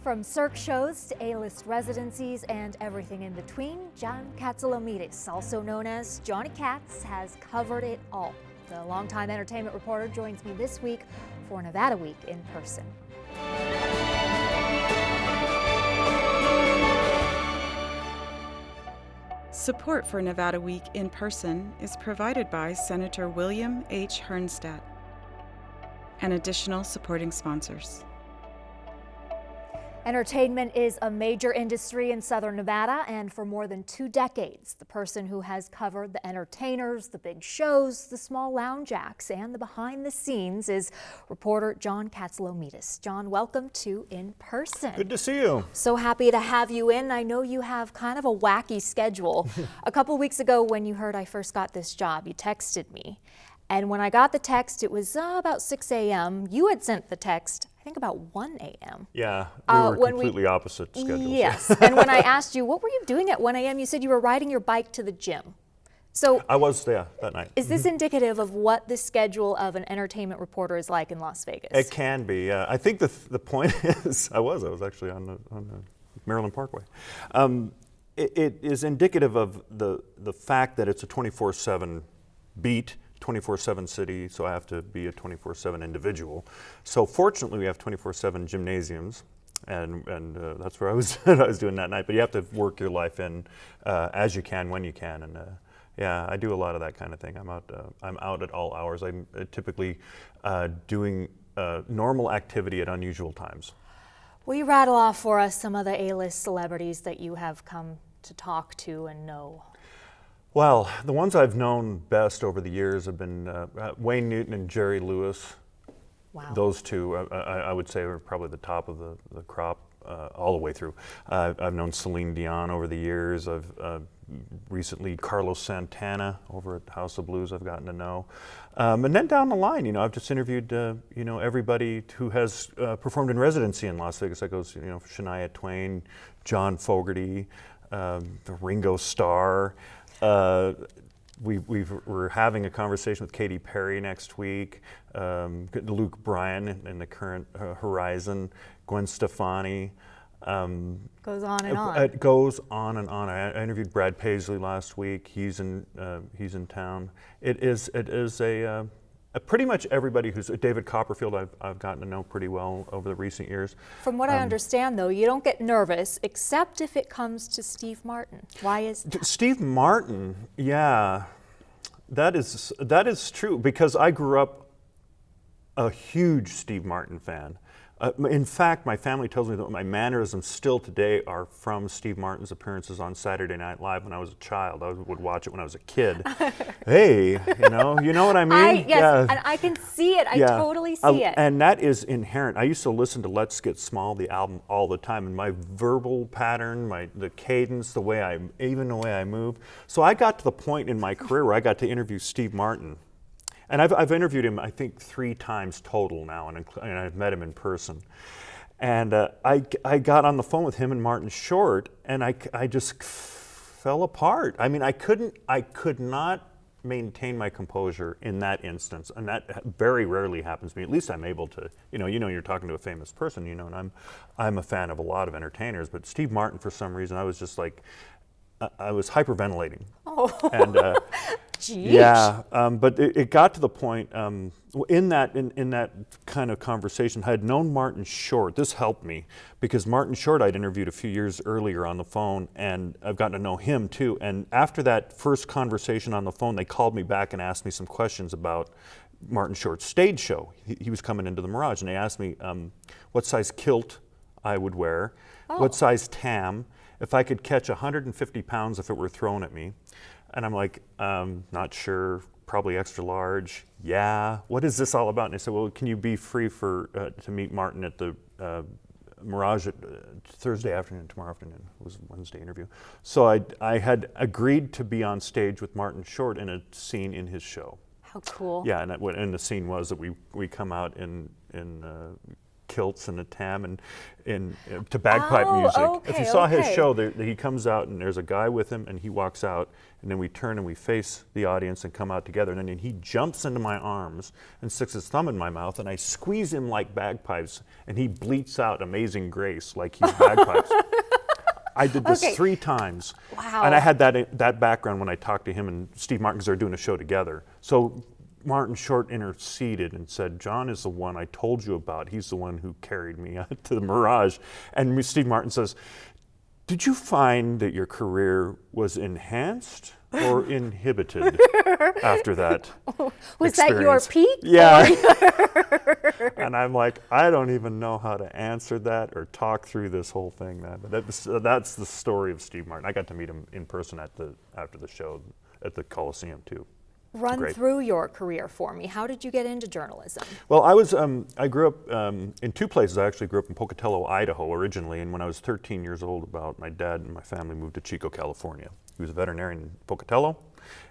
From Cirque shows to A-list residencies and everything in between, John Katsilometes, also known as Johnny Kats, has covered it all. The longtime entertainment reporter joins me this week for Nevada Week in person. Support for Nevada Week in person is provided by Senator William H. Hernnstadt and additional supporting sponsors. Entertainment is a major industry in southern Nevada, and for more than 2 decades, the person who has covered the entertainers, the big shows, the small lounge acts, and the behind the scenes is reporter John Katsilometes. John, welcome to In Person. Good to see you. So happy to have you in. I know you have kind of a wacky schedule. A couple weeks ago when you heard I first got this job, you texted me. And when I got the text, it was about 6 a.m. You had sent the text, I think about 1 a.m. Yeah, we were completely opposite schedules. Yes, and when I asked you, what were you doing at 1 a.m., you said you were riding your bike to the gym. So I was there that night. Is this indicative of what the schedule of an entertainment reporter is like in Las Vegas? It can be. I think the point is, I was actually on the Maryland Parkway. It is indicative of the fact that it's a 24/7 beat, 24/7 city, so I have to be a 24/7 individual. So fortunately we have 24/7 gymnasiums, and that's where I was I was doing that night. But you have to work your life in as you can, when you can, and yeah, I do a lot of that kind of thing. I'm out at all hours. I'm typically doing normal activity at unusual times. Will you rattle off for us some of the A-list celebrities that you have come to talk to and know? Well, the ones I've known best over the years have been Wayne Newton and Jerry Lewis. Wow. Those two, I would say, are probably the top of the crop all the way through. I've known Celine Dion over the years. I've recently Carlos Santana over at House of Blues I've gotten to know. And then down the line, I've just interviewed, everybody who has performed in residency in Las Vegas. That goes, Shania Twain, John Fogerty, Ringo Starr. We're having a conversation with Katy Perry next week, Luke Bryan in the current Horizon, Gwen Stefani. Goes on and on. It goes on and on. I interviewed Brad Paisley last week. He's in town. It is a pretty much everybody who's David Copperfield I've gotten to know pretty well over the recent years. From what I understand, though, you don't get nervous except if it comes to Steve Martin. Why is that? Steve Martin, yeah, that is true, because I grew up a huge Steve Martin fan. In fact, my family tells me that my mannerisms still today are from Steve Martin's appearances on Saturday Night Live when I was a child. I would watch it when I was a kid. Hey, you know what I mean? Yes, yeah. And I can see it. I totally see it. And that is inherent. I used to listen to Let's Get Small, the album, all the time, and my verbal pattern, the cadence, even the way I move. So I got to the point in my career where I got to interview Steve Martin. And I've interviewed him, I think, 3 times total now, and I've met him in person. And I got on the phone with him and Martin Short, and I just fell apart. I mean, I could not maintain my composure in that instance, and that very rarely happens to me. At least I'm able to. You're talking to a famous person, and I'm a fan of a lot of entertainers, but Steve Martin, for some reason, I was just like, I was hyperventilating. Oh. And yeah, but it got to the point in that kind of conversation. I had known Martin Short. This helped me because Martin Short I'd interviewed a few years earlier on the phone, and I've gotten to know him too. And after that first conversation on the phone, they called me back and asked me some questions about Martin Short's stage show. He was coming into the Mirage, and they asked me what size kilt I would wear, what size tam, if I could catch 150 pounds if it were thrown at me. And I'm like, not sure, probably extra large. Yeah, what is this all about? And they said, well, can you be free to meet Martin at the Mirage Thursday afternoon, tomorrow afternoon? It was a Wednesday interview. So I had agreed to be on stage with Martin Short in a scene in his show. How cool. Yeah, and the scene was that we come out in kilts and a tam and to bagpipe music. Okay, if you saw his okay. show, he comes out and there's a guy with him and he walks out and then we turn and we face the audience and come out together and then he jumps into my arms and sticks his thumb in my mouth and I squeeze him like bagpipes and he bleats out Amazing Grace like he's bagpipes. I did this 3 times. Wow. And I had that background when I talked to him and Steve Martin because they're doing a show together. So Martin Short interceded and said, John is the one I told you about. He's the one who carried me out to the Mirage. And Steve Martin says, did you find that your career was enhanced or inhibited after that Was that your experience?" peak? Yeah. And I'm like, I don't even know how to answer that or talk through this whole thing. That's the story of Steve Martin. I got to meet him in person after the show at the Coliseum too. Run Great. through your career for me. How did you get into journalism? Well, I grew up in 2 places. I actually grew up in Pocatello, Idaho originally, and when I was 13 years old, my dad and my family moved to Chico, California. He was a veterinarian in Pocatello,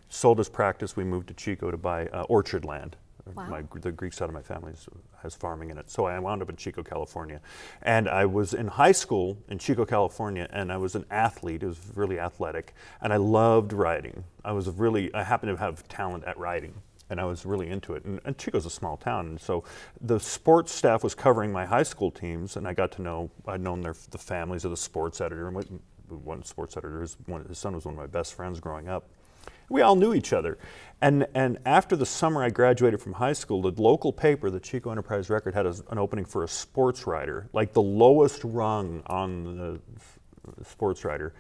sold his practice. We moved to Chico to buy orchard land. Wow. The Greek side of my family has farming in it. So I wound up in Chico, California. And I was in high school in Chico, California, and I was an athlete. I was really athletic, and I loved riding. I happened to have talent at riding, and I was really into it. And Chico's a small town, and so the sports staff was covering my high school teams, and I'd known the families of the sports editor. And one sports editor, his son was one of my best friends growing up. We all knew each other. And after the summer I graduated from high school, the local paper, the Chico Enterprise Record, had an opening for a sports writer, like the lowest rung on the sports writer.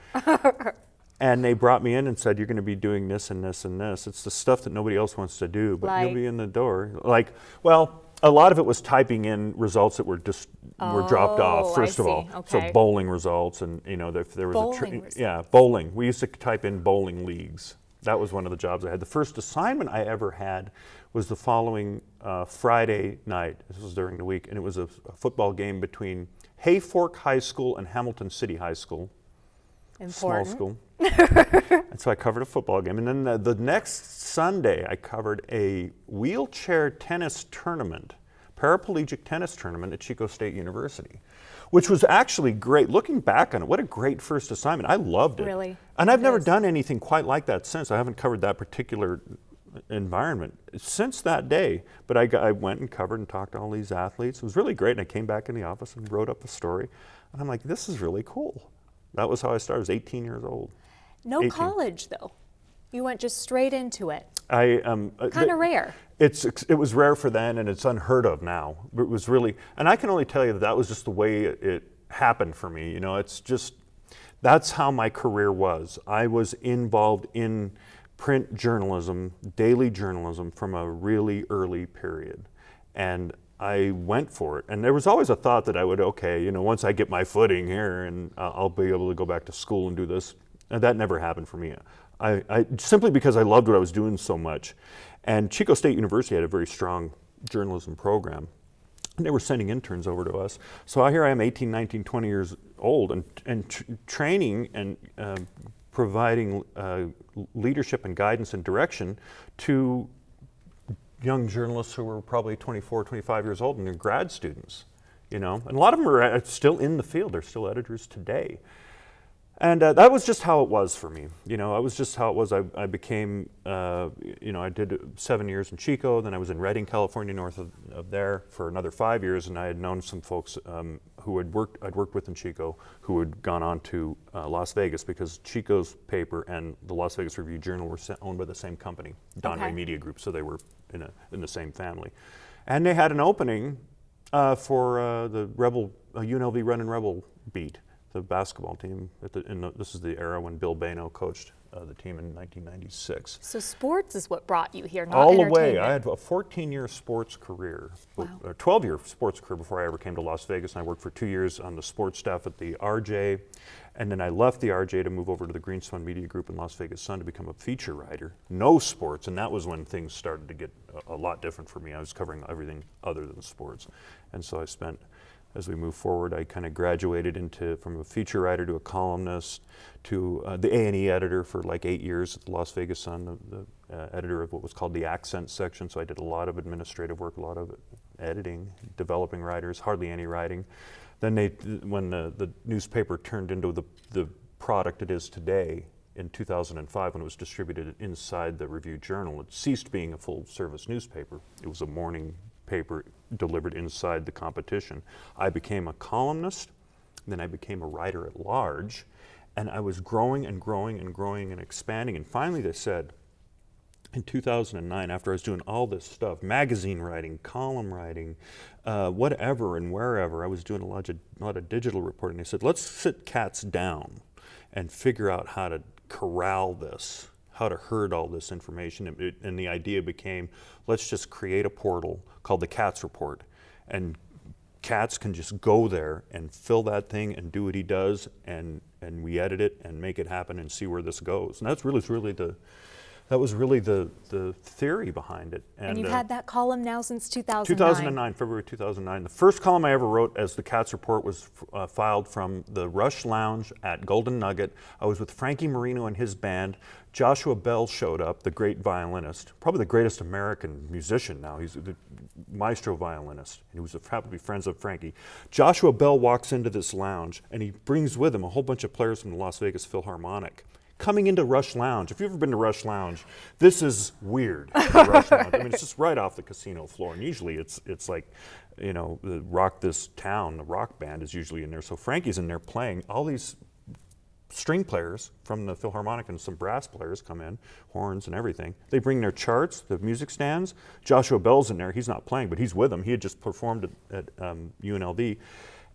And they brought me in and said, you're going to be doing this and this and this. It's the stuff that nobody else wants to do, but you'll be in the door. A lot of it was typing in results that were dropped off, first of all. Okay. So bowling results and, if there was bowling. We used to type in bowling leagues. That was one of the jobs I had. The first assignment I ever had was the following Friday night. This was during the week, and it was a football game between Hayfork High School and Hamilton City High School. Important. Small school. And so I covered a football game. And then the next Sunday, I covered a wheelchair tennis tournament, paraplegic tennis tournament at Chico State University, which was actually great. Looking back on it, what a great first assignment. I loved it. Really? And I've never done anything quite like that since. I haven't covered that particular environment since that day. But I went and covered and talked to all these athletes. It was really great. And I came back in the office and wrote up a story. And I'm like, this is really cool. That was how I started. I was 18 years old. No 18. college, though. You went just straight into it. Kind of rare. It was rare for then, and it's unheard of now. It was really, and I can only tell you that was just the way it happened for me. It's just, that's how my career was. I was involved in print journalism, daily journalism, from a really early period. And I went for it. And there was always a thought that I would, once I get my footing here and I'll be able to go back to school and do this. And that never happened for me. I simply because I loved what I was doing so much. And Chico State University had a very strong journalism program. And they were sending interns over to us. So here I am, 18, 19, 20 years old, and training and providing leadership and guidance and direction to young journalists who were probably 24, 25 years old, and they're grad students, And a lot of them are still in the field. They're still editors today. And that was just how it was for me. It was just how it was. I became, I did 7 years in Chico, then I was in Redding, California, north of there for another 5 years, and I had known some folks who I'd worked with in Chico who had gone on to Las Vegas, because Chico's paper and the Las Vegas Review-Journal were owned by the same company, Donray Media Group, so they were in the same family. And they had an opening for the UNLV Run and Rebel beat. The basketball team, this is the era when Bill Bano coached the team in 1996. So sports is what brought you here, not all the entertainment. way. I had a 14-year sports career, wow. A 12-year sports career before I ever came to Las Vegas. And I worked for 2 years on the sports staff at the RJ, and then I left the RJ to move over to the Greenspan Media Group in Las Vegas Sun to become a feature writer. No sports, and that was when things started to get a lot different for me. I was covering everything other than sports, and so I spent. As we move forward, I kind of graduated from a feature writer to a columnist to the A&E editor for like 8 years at the Las Vegas Sun, the editor of what was called the Accent section. So I did a lot of administrative work, a lot of editing, developing writers, hardly any writing. Then when the newspaper turned into the product it is today, in 2005, when it was distributed inside the Review Journal, it ceased being a full-service newspaper. It was a morning paper delivered inside the competition. I became a columnist, then I became a writer at large, and I was growing and growing and growing and expanding, and finally they said, in 2009, after I was doing all this stuff, magazine writing, column writing, whatever and wherever, I was doing a lot of digital reporting, they said, let's sit cats down and figure out how to corral this, how to herd all this information. And the idea became, let's just create a portal called the Katz Report. And Katz can just go there and fill that thing and do what he does, and we edit it and make it happen and see where this goes. And that was really the theory behind it. And you've had that column now since 2009. 2009, February 2009. The first column I ever wrote as the Katz Report was filed from the Rush Lounge at Golden Nugget. I was with Frankie Marino and his band. Joshua Bell showed up, the great violinist, probably the greatest American musician now. He's the maestro violinist. He was probably friends of Frankie. Joshua Bell walks into this lounge, and he brings with him a whole bunch of players from the Las Vegas Philharmonic. Coming into Rush Lounge, if you've ever been to Rush Lounge, this is weird. Rush Lounge. I mean, it's just right off the casino floor, and usually it's like, you know, the Rock This Town, the rock band is usually in there. So Frankie's in there playing. All these string players from the Philharmonic and some brass players come in, horns and everything. They bring their charts, the music stands. Joshua Bell's in there. He's not playing, but he's with them. He had just performed at UNLV,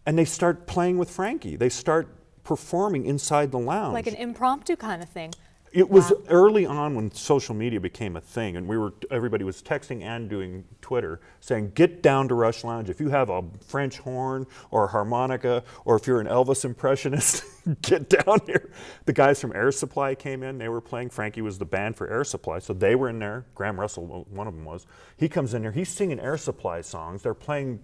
and they start playing with Frankie. They start performing inside the lounge. Like an impromptu kind of thing. It was early on when social media became a thing, and everybody was texting and doing Twitter saying, get down to Rush Lounge. If you have a French horn or a harmonica, or if you're an Elvis impressionist, get down here. The guys from Air Supply came in. They were playing. Frankie was the band for Air Supply, so they were in there. Graham Russell, one of them was. He comes in there. He's singing Air Supply songs. They're playing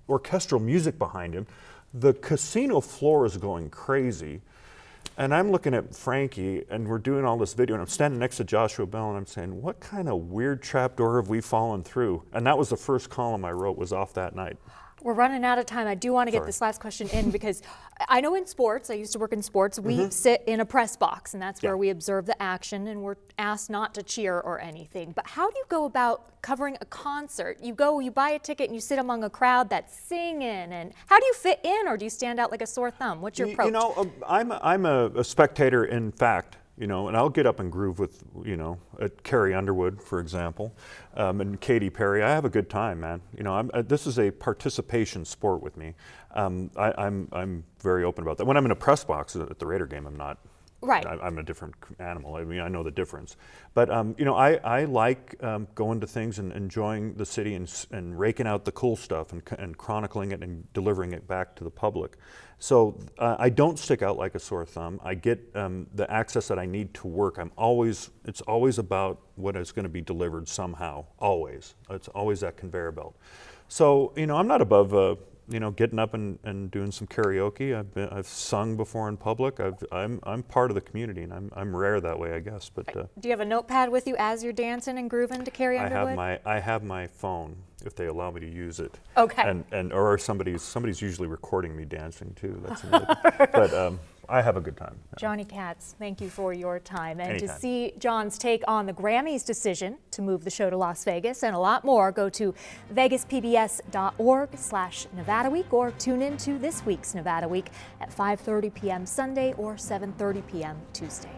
orchestral music behind him. The casino floor is going crazy, and I'm looking at Frankie, and we're doing all this video, and I'm standing next to Joshua Bell, and I'm saying, what kind of weird trapdoor have we fallen through? And that was the first column I wrote, was off that night. We're running out of time. I do want to get this last question in, because I know in sports, I used to work in sports, we sit in a press box, and that's where we observe the action, and we're asked not to cheer or anything. But how do you go about covering a concert? You buy a ticket and you sit among a crowd that's singing, and how do you fit in, or do you stand out like a sore thumb? What's your approach? You know, I'm a spectator in fact. You know, and I'll get up and groove with, you know, Carrie Underwood, for example, and Katy Perry. I have a good time, man. You know, this is a participation sport with me. I'm very open about that. When I'm in a press box at the Raider game, I'm not. Right. I'm a different animal. I mean, I know the difference. But, you know, I like going to things and enjoying the city and raking out the cool stuff and chronicling it and delivering it back to the public. So I don't stick out like a sore thumb. I get the access that I need to work. It's always about what is going to be delivered somehow, always. It's always that conveyor belt. So, you know, I'm not above you know, getting up and doing some karaoke. I've sung before in public. I'm part of the community, and I'm rare that way, I guess. But do you have a notepad with you as you're dancing and grooving to Carrie Underwood? I have my phone, if they allow me to use it. Okay. Or somebody's usually recording me dancing too. That's another. But I have a good time. Yeah. Johnny Katz, thank you for your time. And Anytime. to see John's take on the Grammys' decision to move the show to Las Vegas and a lot more, go to vegaspbs.org/Nevada Week, or tune in to this week's Nevada Week at 5:30 p.m. Sunday or 7:30 p.m. Tuesday.